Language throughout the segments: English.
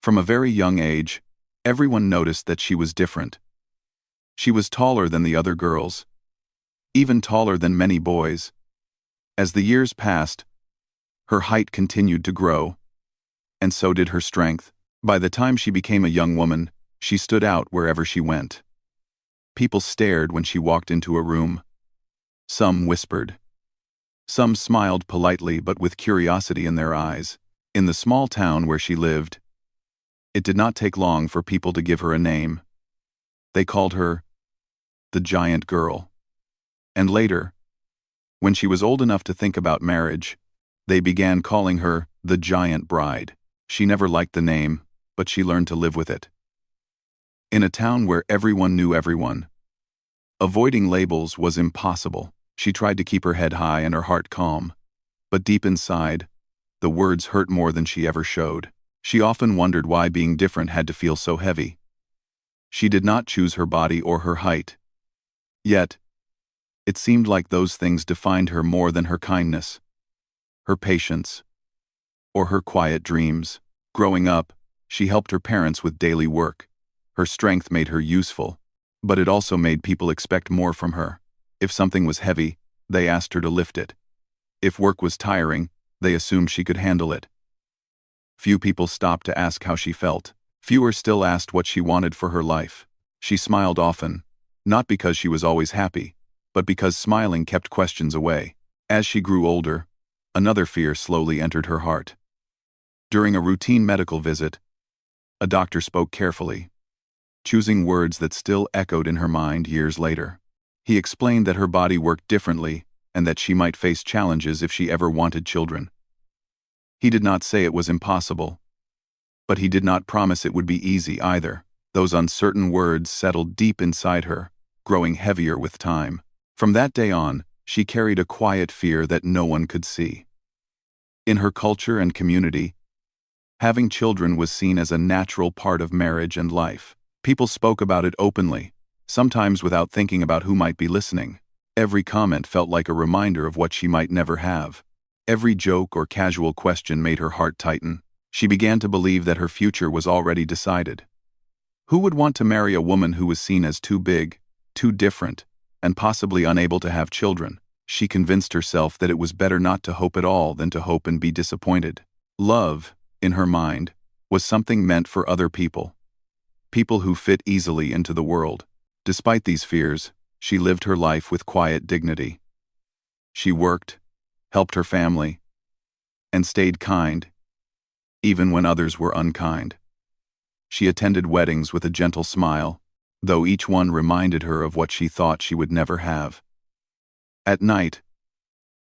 From a very young age, everyone noticed that she was different. She was taller than the other girls, even taller than many boys. As the years passed, her height continued to grow, and so did her strength. By the time she became a young woman, she stood out wherever she went. People stared when she walked into a room. Some whispered. Some smiled politely but with curiosity in their eyes. In the small town where she lived, it did not take long for people to give her a name. They called her the Giant Girl. And later, when she was old enough to think about marriage, they began calling her the Giant Bride. She never liked the name, but she learned to live with it. In a town where everyone knew everyone, avoiding labels was impossible. She tried to keep her head high and her heart calm, but deep inside, the words hurt more than she ever showed. She often wondered why being different had to feel so heavy. She did not choose her body or her height. Yet, it seemed like those things defined her more than her kindness, her patience, or her quiet dreams. Growing up, she helped her parents with daily work. Her strength made her useful, but it also made people expect more from her. If something was heavy, they asked her to lift it. If work was tiring, they assumed she could handle it. Few people stopped to ask how she felt. Fewer still asked what she wanted for her life. She smiled often, not because she was always happy, but because smiling kept questions away. As she grew older, another fear slowly entered her heart. During a routine medical visit, a doctor spoke carefully, choosing words that still echoed in her mind years later. He explained that her body worked differently and that she might face challenges if she ever wanted children. He did not say it was impossible, but he did not promise it would be easy either. Those uncertain words settled deep inside her, growing heavier with time. From that day on, she carried a quiet fear that no one could see. In her culture and community, having children was seen as a natural part of marriage and life. People spoke about it openly, sometimes without thinking about who might be listening. Every comment felt like a reminder of what she might never have. Every joke or casual question made her heart tighten. She began to believe that her future was already decided. Who would want to marry a woman who was seen as too big, too different, and possibly unable to have children? She convinced herself that it was better not to hope at all than to hope and be disappointed. Love, in her mind, was something meant for other people. People who fit easily into the world. Despite these fears, she lived her life with quiet dignity. She worked, helped her family, and stayed kind, even when others were unkind. She attended weddings with a gentle smile, though each one reminded her of what she thought she would never have. At night,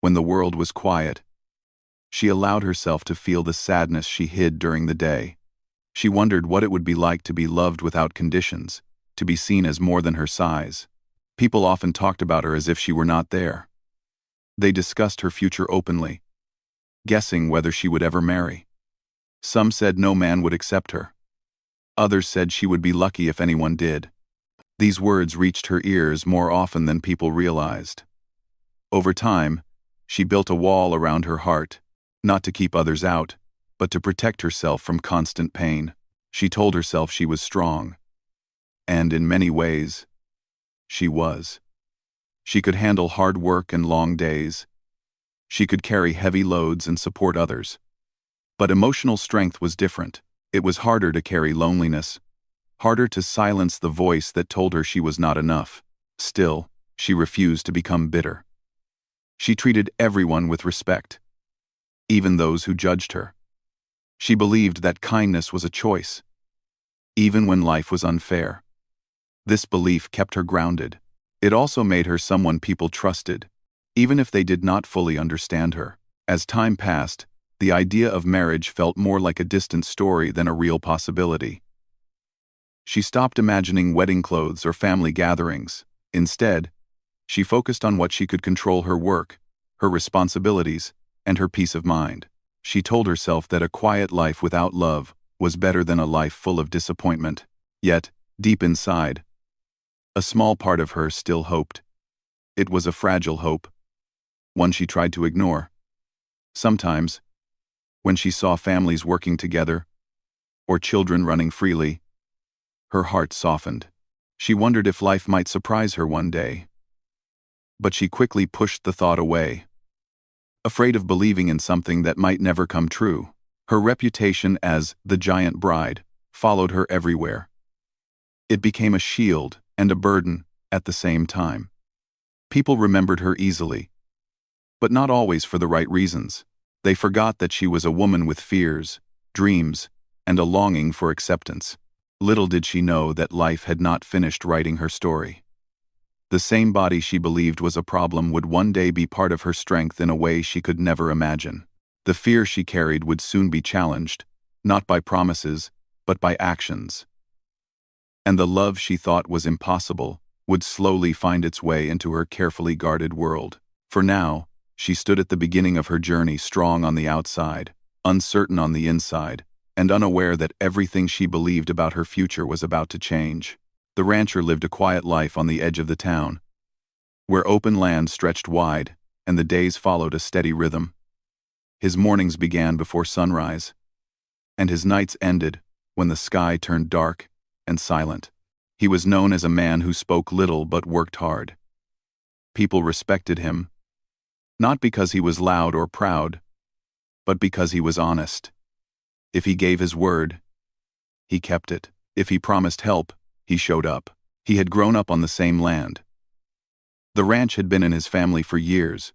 when the world was quiet, she allowed herself to feel the sadness she hid during the day. She wondered what it would be like to be loved without conditions, to be seen as more than her size. People often talked about her as if she were not there. They discussed her future openly, guessing whether she would ever marry. Some said no man would accept her. Others said she would be lucky if anyone did. These words reached her ears more often than people realized. Over time, she built a wall around her heart, not to keep others out, but to protect herself from constant pain. She told herself she was strong. And in many ways, she was. She could handle hard work and long days. She could carry heavy loads and support others. But emotional strength was different. It was harder to carry loneliness, harder to silence the voice that told her she was not enough. Still, she refused to become bitter. She treated everyone with respect, even those who judged her. She believed that kindness was a choice, even when life was unfair. This belief kept her grounded. It also made her someone people trusted, even if they did not fully understand her. As time passed, the idea of marriage felt more like a distant story than a real possibility. She stopped imagining wedding clothes or family gatherings. Instead, she focused on what she could control: her work, her responsibilities, and her peace of mind. She told herself that a quiet life without love was better than a life full of disappointment. Yet, deep inside, a small part of her still hoped. It was a fragile hope, one she tried to ignore. Sometimes, when she saw families working together, or children running freely. Her heart softened. She wondered if life might surprise her one day. But she quickly pushed the thought away, afraid of believing in something that might never come true. Her reputation as the giant bride followed her everywhere. It became a shield and a burden at the same time. People remembered her easily, but not always for the right reasons. They forgot that she was a woman with fears, dreams, and a longing for acceptance. Little did she know that life had not finished writing her story. The same body she believed was a problem would one day be part of her strength in a way she could never imagine. The fear she carried would soon be challenged, not by promises, but by actions. And the love she thought was impossible would slowly find its way into her carefully guarded world. For now, she stood at the beginning of her journey, strong on the outside, uncertain on the inside, and unaware that everything she believed about her future was about to change. The rancher lived a quiet life on the edge of the town, where open land stretched wide, and the days followed a steady rhythm. His mornings began before sunrise, and his nights ended when the sky turned dark and silent. He was known as a man who spoke little but worked hard. People respected him, not because he was loud or proud, but because he was honest. If he gave his word, he kept it. If he promised help, he showed up. He had grown up on the same land. The ranch had been in his family for years,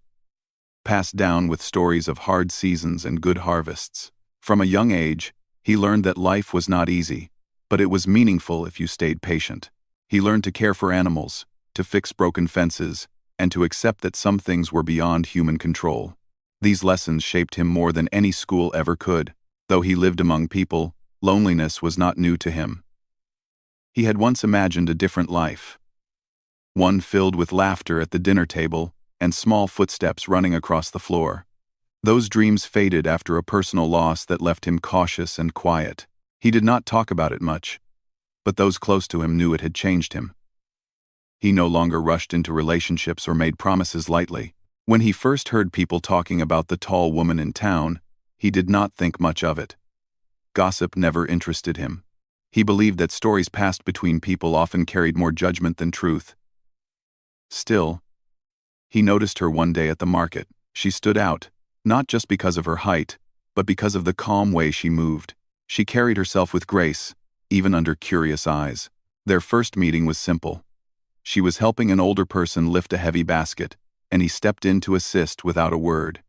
passed down with stories of hard seasons and good harvests. From a young age, he learned that life was not easy, but it was meaningful if you stayed patient. He learned to care for animals, to fix broken fences, and to accept that some things were beyond human control. These lessons shaped him more than any school ever could. Though he lived among people, loneliness was not new to him. He had once imagined a different life, one filled with laughter at the dinner table and small footsteps running across the floor. Those dreams faded after a personal loss that left him cautious and quiet. He did not talk about it much, but those close to him knew it had changed him. He no longer rushed into relationships or made promises lightly. When he first heard people talking about the tall woman in town, he did not think much of it. Gossip never interested him. He believed that stories passed between people often carried more judgment than truth. Still, he noticed her one day at the market. She stood out, not just because of her height, but because of the calm way she moved. She carried herself with grace, even under curious eyes. Their first meeting was simple. She was helping an older person lift a heavy basket, and he stepped in to assist without a word.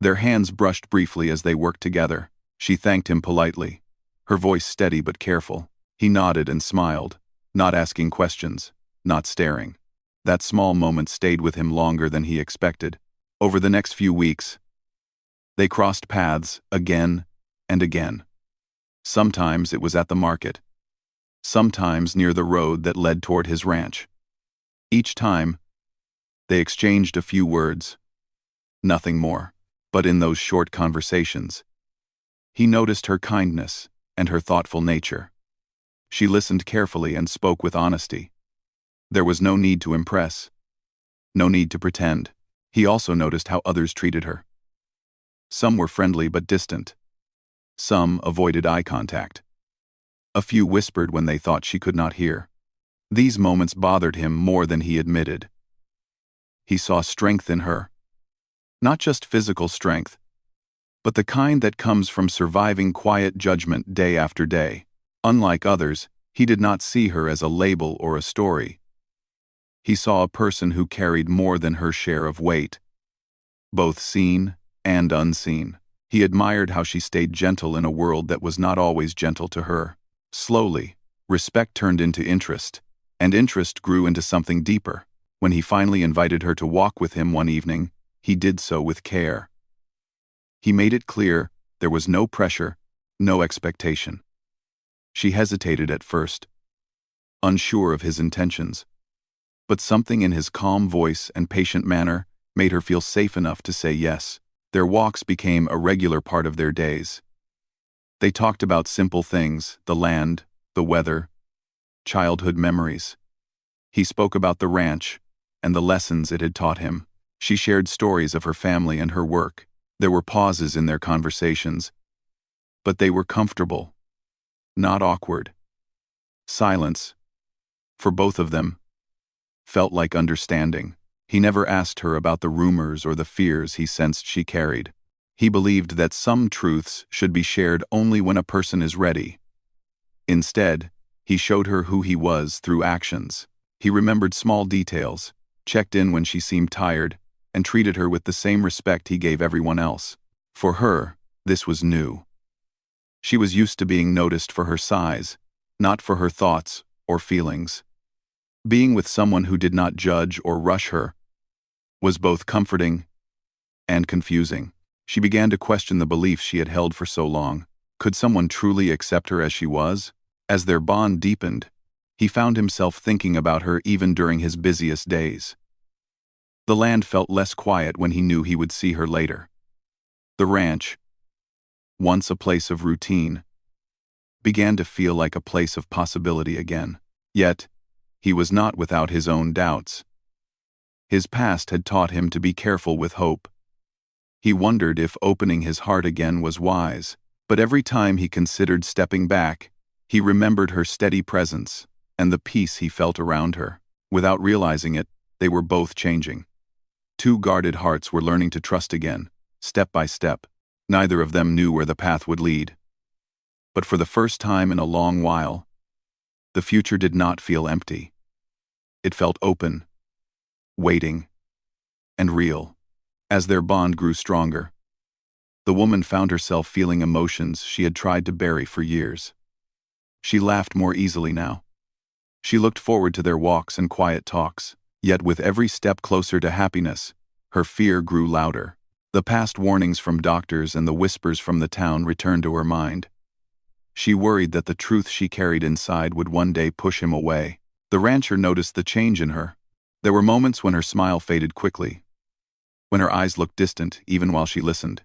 Their hands brushed briefly as they worked together. She thanked him politely, her voice steady but careful. He nodded and smiled, not asking questions, not staring. That small moment stayed with him longer than he expected. Over the next few weeks, they crossed paths again and again. Sometimes it was at the market, sometimes near the road that led toward his ranch. Each time, they exchanged a few words, nothing more. But in those short conversations, he noticed her kindness and her thoughtful nature. She listened carefully and spoke with honesty. There was no need to impress, no need to pretend. He also noticed how others treated her. Some were friendly but distant. Some avoided eye contact. A few whispered when they thought she could not hear. These moments bothered him more than he admitted. He saw strength in her. Not just physical strength, but the kind that comes from surviving quiet judgment day after day. Unlike others, he did not see her as a label or a story. He saw a person who carried more than her share of weight, both seen and unseen. He admired how she stayed gentle in a world that was not always gentle to her. Slowly, respect turned into interest, and interest grew into something deeper. When he finally invited her to walk with him one evening, he did so with care. He made it clear there was no pressure, no expectation. She hesitated at first, unsure of his intentions, but something in his calm voice and patient manner made her feel safe enough to say yes. Their walks became a regular part of their days. They talked about simple things, the land, the weather, childhood memories. He spoke about the ranch and the lessons it had taught him. She shared stories of her family and her work. There were pauses in their conversations, but they were comfortable, Not awkward. Silence, for both of them, felt like understanding. He never asked her about the rumors or the fears he sensed she carried. He believed that some truths should be shared only when a person is ready. Instead, he showed her who he was through actions. He remembered small details, checked in when she seemed tired, and treated her with the same respect he gave everyone else. For her, this was new. She was used to being noticed for her size, not for her thoughts or feelings. Being with someone who did not judge or rush her was both comforting and confusing. She began to question the beliefs she had held for so long. Could someone truly accept her as she was? As their bond deepened, he found himself thinking about her even during his busiest days. The land felt less quiet when he knew he would see her later. The ranch, once a place of routine, began to feel like a place of possibility again. Yet, he was not without his own doubts. His past had taught him to be careful with hope. He wondered if opening his heart again was wise, but every time he considered stepping back, he remembered her steady presence and the peace he felt around her. Without realizing it, they were both changing. Two guarded hearts were learning to trust again, step by step. Neither of them knew where the path would lead. But for the first time in a long while, the future did not feel empty. It felt open, waiting, and real. As their bond grew stronger, the woman found herself feeling emotions she had tried to bury for years. She laughed more easily now. She looked forward to their walks and quiet talks, yet with every step closer to happiness, her fear grew louder. The past warnings from doctors and the whispers from the town returned to her mind. She worried that the truth she carried inside would one day push him away. The rancher noticed the change in her. There were moments when her smile faded quickly, when her eyes looked distant even while she listened.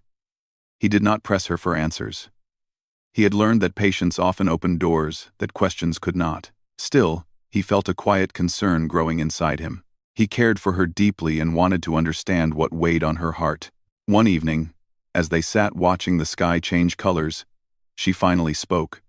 He did not press her for answers. He had learned that patience often opened doors that questions could not. Still, he felt a quiet concern growing inside him. He cared for her deeply and wanted to understand what weighed on her heart. One evening, as they sat watching the sky change colors, she finally spoke.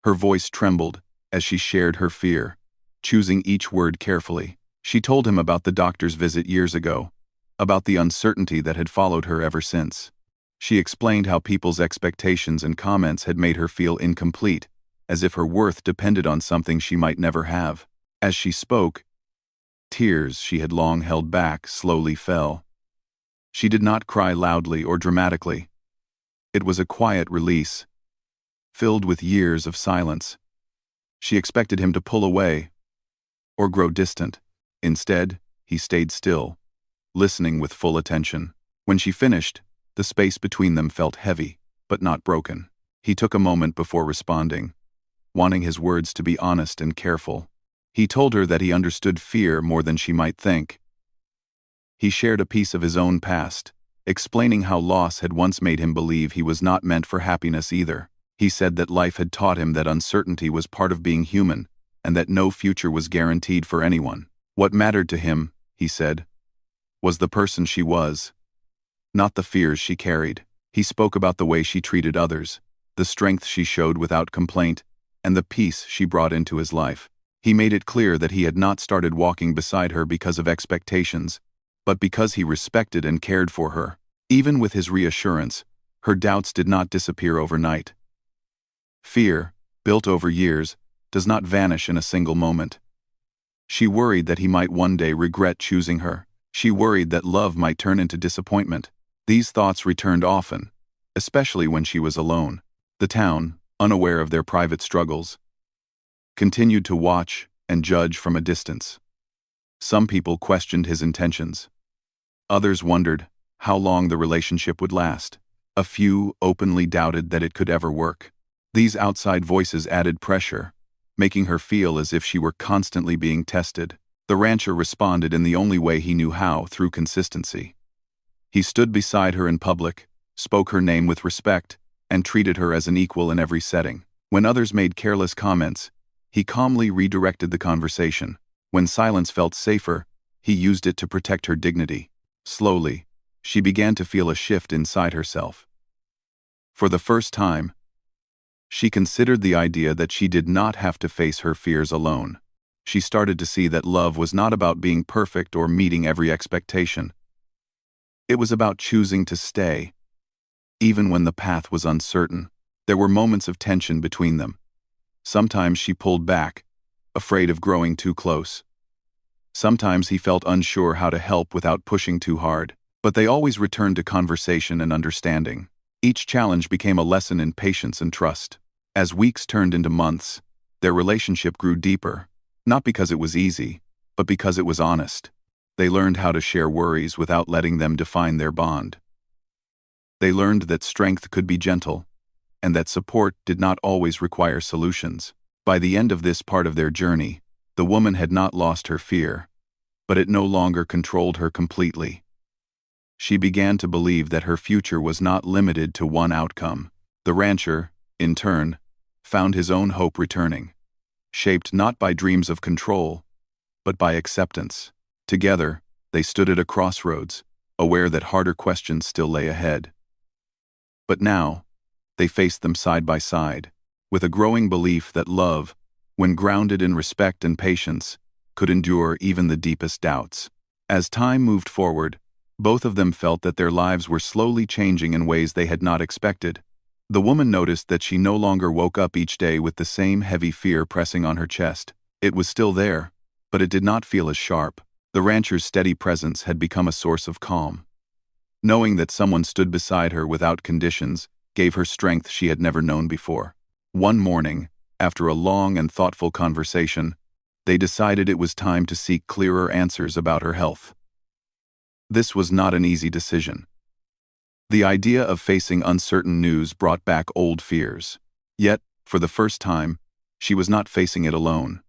Her voice trembled as she shared her fear, choosing each word carefully. She told him about the doctor's visit years ago, about the uncertainty that had followed her ever since. She explained how people's expectations and comments had made her feel incomplete, as if her worth depended on something she might never have. As she spoke, tears she had long held back slowly fell. She did not cry loudly or dramatically. It was a quiet release, filled with years of silence. She expected him to pull away or grow distant. Instead, he stayed still, listening with full attention. When she finished, the space between them felt heavy, but not broken. He took a moment before responding, wanting his words to be honest and careful. He told her that he understood fear more than she might think. He shared a piece of his own past, explaining how loss had once made him believe he was not meant for happiness either. He said that life had taught him that uncertainty was part of being human, and that no future was guaranteed for anyone. What mattered to him, he said, was the person she was, not the fears she carried. He spoke about the way she treated others, the strength she showed without complaint, and the peace she brought into his life. He made it clear that he had not started walking beside her because of expectations, but because he respected and cared for her. Even with his reassurance, her doubts did not disappear overnight. Fear, built over years, does not vanish in a single moment. She worried that he might one day regret choosing her. She worried that love might turn into disappointment. These thoughts returned often, especially when she was alone. The town, unaware of their private struggles, continued to watch and judge from a distance. Some people questioned his intentions. Others wondered how long the relationship would last. A few openly doubted that it could ever work. These outside voices added pressure, making her feel as if she were constantly being tested. The rancher responded in the only way he knew how, through consistency. He stood beside her in public, spoke her name with respect, and treated her as an equal in every setting. When others made careless comments, he calmly redirected the conversation. When silence felt safer, he used it to protect her dignity. Slowly, she began to feel a shift inside herself. For the first time, She considered the idea that she did not have to face her fears alone. She started to see that love was not about being perfect or meeting every expectation. It was about choosing to stay, even when the path was uncertain. There were moments of tension between them. Sometimes she pulled back, afraid of growing too close. Sometimes he felt unsure how to help without pushing too hard. But they always returned to conversation and understanding. Each challenge became a lesson in patience and trust. As weeks turned into months, their relationship grew deeper, not because it was easy, but because it was honest. They learned how to share worries without letting them define their bond. They learned that strength could be gentle, and that support did not always require solutions. By the end of this part of their journey, the woman had not lost her fear, but it no longer controlled her completely. She began to believe that her future was not limited to one outcome. The rancher, in turn, found his own hope returning, shaped not by dreams of control, but by acceptance. Together, they stood at a crossroads, aware that harder questions still lay ahead. But now, they faced them side by side, with a growing belief that love, when grounded in respect and patience, could endure even the deepest doubts. As time moved forward, both of them felt that their lives were slowly changing in ways they had not expected. The woman noticed that she no longer woke up each day with the same heavy fear pressing on her chest. It was still there, but it did not feel as sharp. The rancher's steady presence had become a source of calm. Knowing that someone stood beside her without conditions gave her strength she had never known before. One morning, after a long and thoughtful conversation, they decided it was time to seek clearer answers about her health. This was not an easy decision. The idea of facing uncertain news brought back old fears. Yet, for the first time, she was not facing it alone.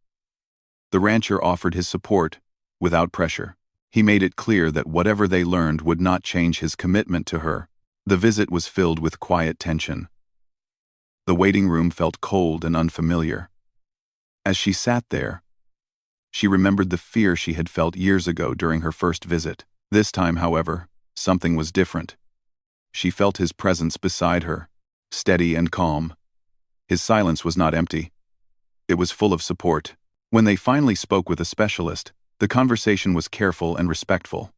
The rancher offered his support, without pressure. He made it clear that whatever they learned would not change his commitment to her. The visit was filled with quiet tension. The waiting room felt cold and unfamiliar. As she sat there, she remembered the fear she had felt years ago during her first visit. This time, however, something was different. She felt his presence beside her, steady and calm. His silence was not empty. It was full of support. When they finally spoke with a specialist, the conversation was careful and respectful.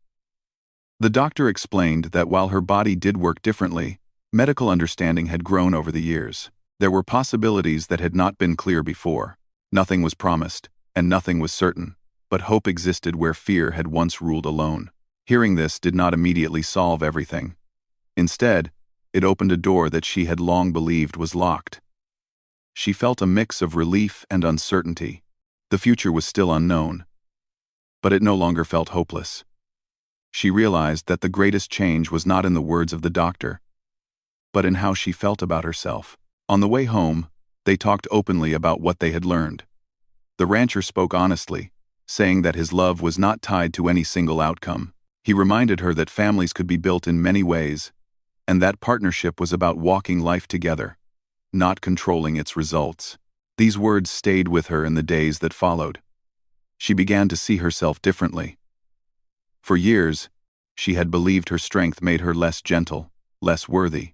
The doctor explained that while her body did work differently, medical understanding had grown over the years. There were possibilities that had not been clear before. Nothing was promised, and nothing was certain, but hope existed where fear had once ruled alone. Hearing this did not immediately solve everything. Instead, it opened a door that she had long believed was locked. She felt a mix of relief and uncertainty. The future was still unknown, but it no longer felt hopeless. She realized that the greatest change was not in the words of the doctor, but in how she felt about herself. On the way home, they talked openly about what they had learned. The rancher spoke honestly, saying that his love was not tied to any single outcome. He reminded her that families could be built in many ways, and that partnership was about walking life together, not controlling its results. These words stayed with her in the days that followed. She began to see herself differently. For years, she had believed her strength made her less gentle, less worthy.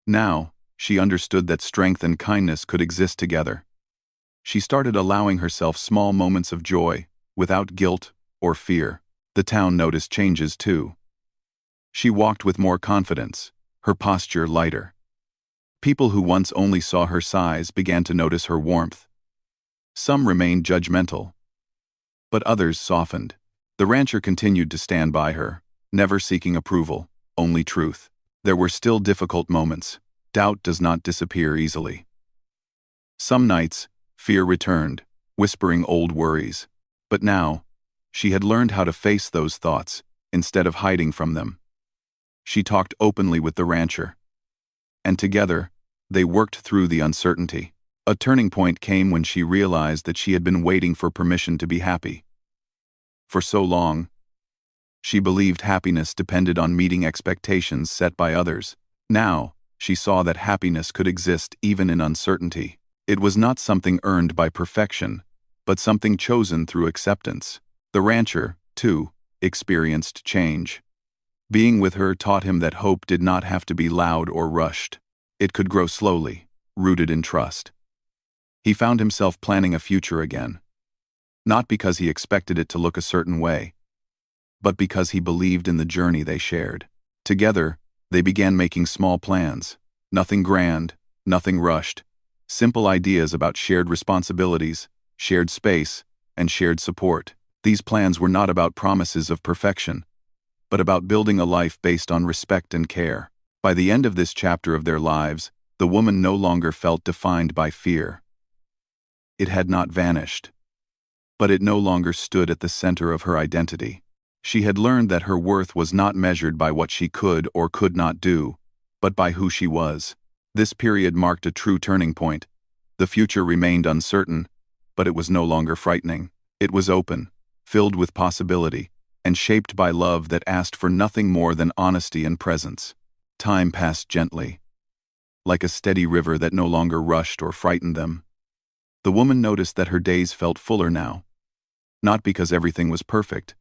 Now, she understood that strength and kindness could exist together. She started allowing herself small moments of joy, without guilt or fear. The town noticed changes too. She walked with more confidence, her posture lighter. People who once only saw her size began to notice her warmth. Some remained judgmental, but others softened. The rancher continued to stand by her, never seeking approval, only truth. There were still difficult moments. Doubt does not disappear easily. Some nights, fear returned, whispering old worries. But now, she had learned how to face those thoughts, instead of hiding from them. She talked openly with the rancher, and together, they worked through the uncertainty. A turning point came when she realized that she had been waiting for permission to be happy. For so long, she believed happiness depended on meeting expectations set by others. Now, she saw that happiness could exist even in uncertainty. It was not something earned by perfection, but something chosen through acceptance. The rancher, too, experienced change. Being with her taught him that hope did not have to be loud or rushed. It could grow slowly, rooted in trust. He found himself planning a future again, not because he expected it to look a certain way, but because he believed in the journey they shared. Together, they began making small plans, nothing grand, nothing rushed, simple ideas about shared responsibilities, shared space, and shared support. These plans were not about promises of perfection, but about building a life based on respect and care. By the end of this chapter of their lives, the woman no longer felt defined by fear. It had not vanished, but it no longer stood at the center of her identity. She had learned that her worth was not measured by what she could or could not do, but by who she was. This period marked a true turning point. The future remained uncertain, but it was no longer frightening. It was open, filled with possibility, and shaped by love that asked for nothing more than honesty and presence. Time passed gently, like a steady river that no longer rushed or frightened them. The woman noticed that her days felt fuller now, not because everything was perfect,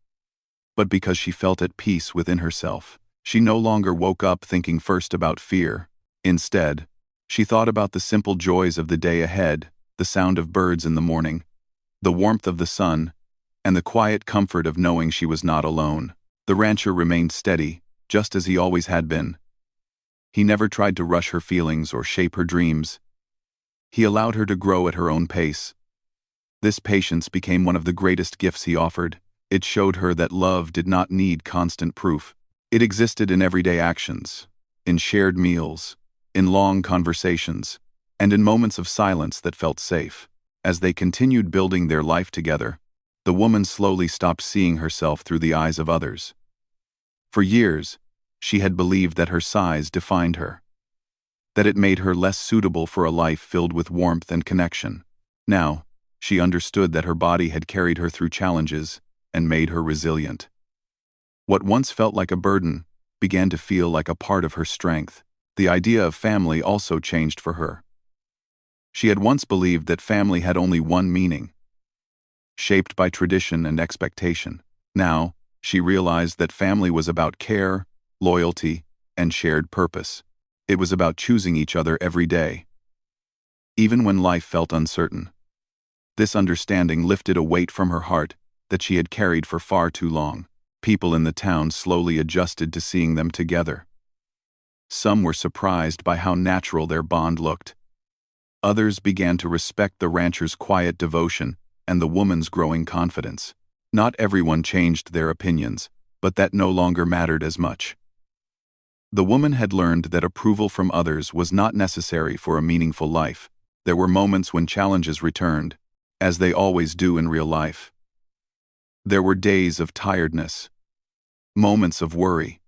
but because she felt at peace within herself. She no longer woke up thinking first about fear. Instead, she thought about the simple joys of the day ahead, the sound of birds in the morning, the warmth of the sun, and the quiet comfort of knowing she was not alone. The rancher remained steady, just as he always had been. He never tried to rush her feelings or shape her dreams. He allowed her to grow at her own pace. This patience became one of the greatest gifts he offered. It showed her that love did not need constant proof. It existed in everyday actions, in shared meals, in long conversations, and in moments of silence that felt safe. As they continued building their life together, the woman slowly stopped seeing herself through the eyes of others. For years, she had believed that her size defined her, that it made her less suitable for a life filled with warmth and connection. Now, she understood that her body had carried her through challenges and made her resilient. What once felt like a burden began to feel like a part of her strength. The idea of family also changed for her. She had once believed that family had only one meaning, shaped by tradition and expectation. Now, she realized that family was about care, loyalty, and shared purpose. It was about choosing each other every day, even when life felt uncertain. This understanding lifted a weight from her heart that she had carried for far too long. People in the town slowly adjusted to seeing them together. Some were surprised by how natural their bond looked. Others began to respect the rancher's quiet devotion and the woman's growing confidence. Not everyone changed their opinions, but that no longer mattered as much. The woman had learned that approval from others was not necessary for a meaningful life. There were moments when challenges returned, as they always do in real life. There were days of tiredness, moments of worry,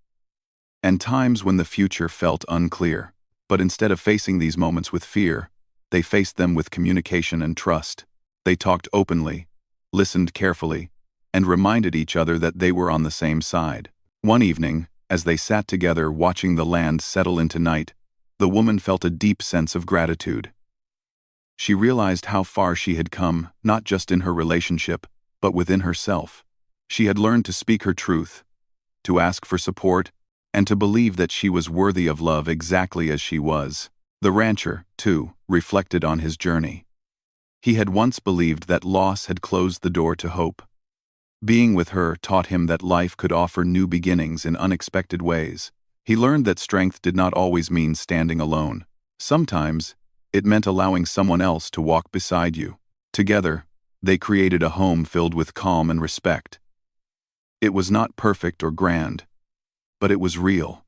and times when the future felt unclear. But instead of facing these moments with fear, they faced them with communication and trust. They talked openly, listened carefully, and reminded each other that they were on the same side. One evening, as they sat together watching the land settle into night, the woman felt a deep sense of gratitude. She realized how far she had come, not just in her relationship, but within herself. She had learned to speak her truth, to ask for support, and to believe that she was worthy of love exactly as she was. The rancher, too, reflected on his journey. He had once believed that loss had closed the door to hope. Being with her taught him that life could offer new beginnings in unexpected ways. He learned that strength did not always mean standing alone. Sometimes, it meant allowing someone else to walk beside you. Together, they created a home filled with calm and respect. It was not perfect or grand, but it was real.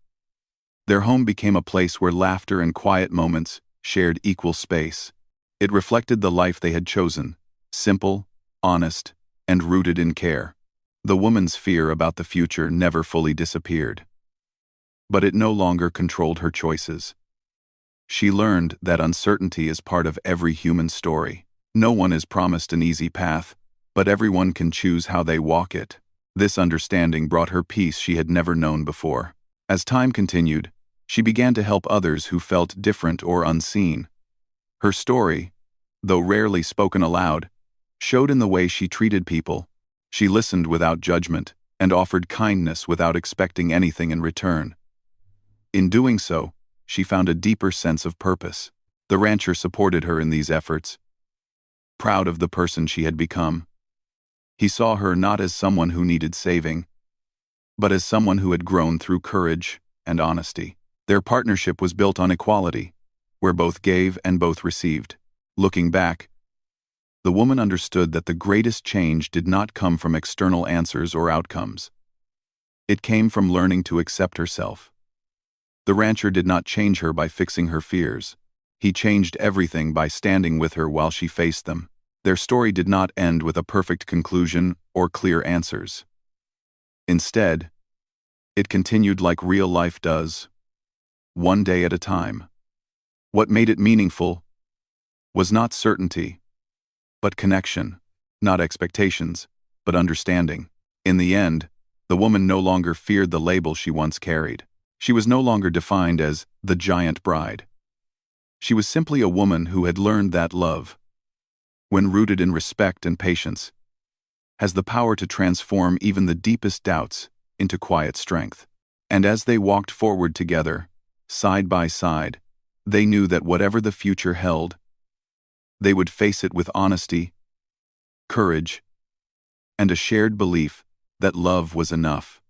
Their home became a place where laughter and quiet moments shared equal space. It reflected the life they had chosen, simple, honest, and rooted in care. The woman's fear about the future never fully disappeared, but it no longer controlled her choices. She learned that uncertainty is part of every human story. No one is promised an easy path, but everyone can choose how they walk it. This understanding brought her peace she had never known before. As time continued, she began to help others who felt different or unseen. Her story, though rarely spoken aloud, showed in the way she treated people. She listened without judgment and offered kindness without expecting anything in return. In doing so, she found a deeper sense of purpose. The rancher supported her in these efforts, proud of the person she had become. He saw her not as someone who needed saving, but as someone who had grown through courage and honesty. Their partnership was built on equality, where both gave and both received. Looking back, the woman understood that the greatest change did not come from external answers or outcomes. It came from learning to accept herself. The rancher did not change her by fixing her fears. He changed everything by standing with her while she faced them. Their story did not end with a perfect conclusion or clear answers. Instead, it continued like real life does, one day at a time. What made it meaningful was not certainty, but connection, not expectations, but understanding. In the end, the woman no longer feared the label she once carried. She was no longer defined as the giant bride. She was simply a woman who had learned that love, when rooted in respect and patience, has the power to transform even the deepest doubts into quiet strength. And as they walked forward together, side by side, they knew that whatever the future held, they would face it with honesty, courage, and a shared belief that love was enough.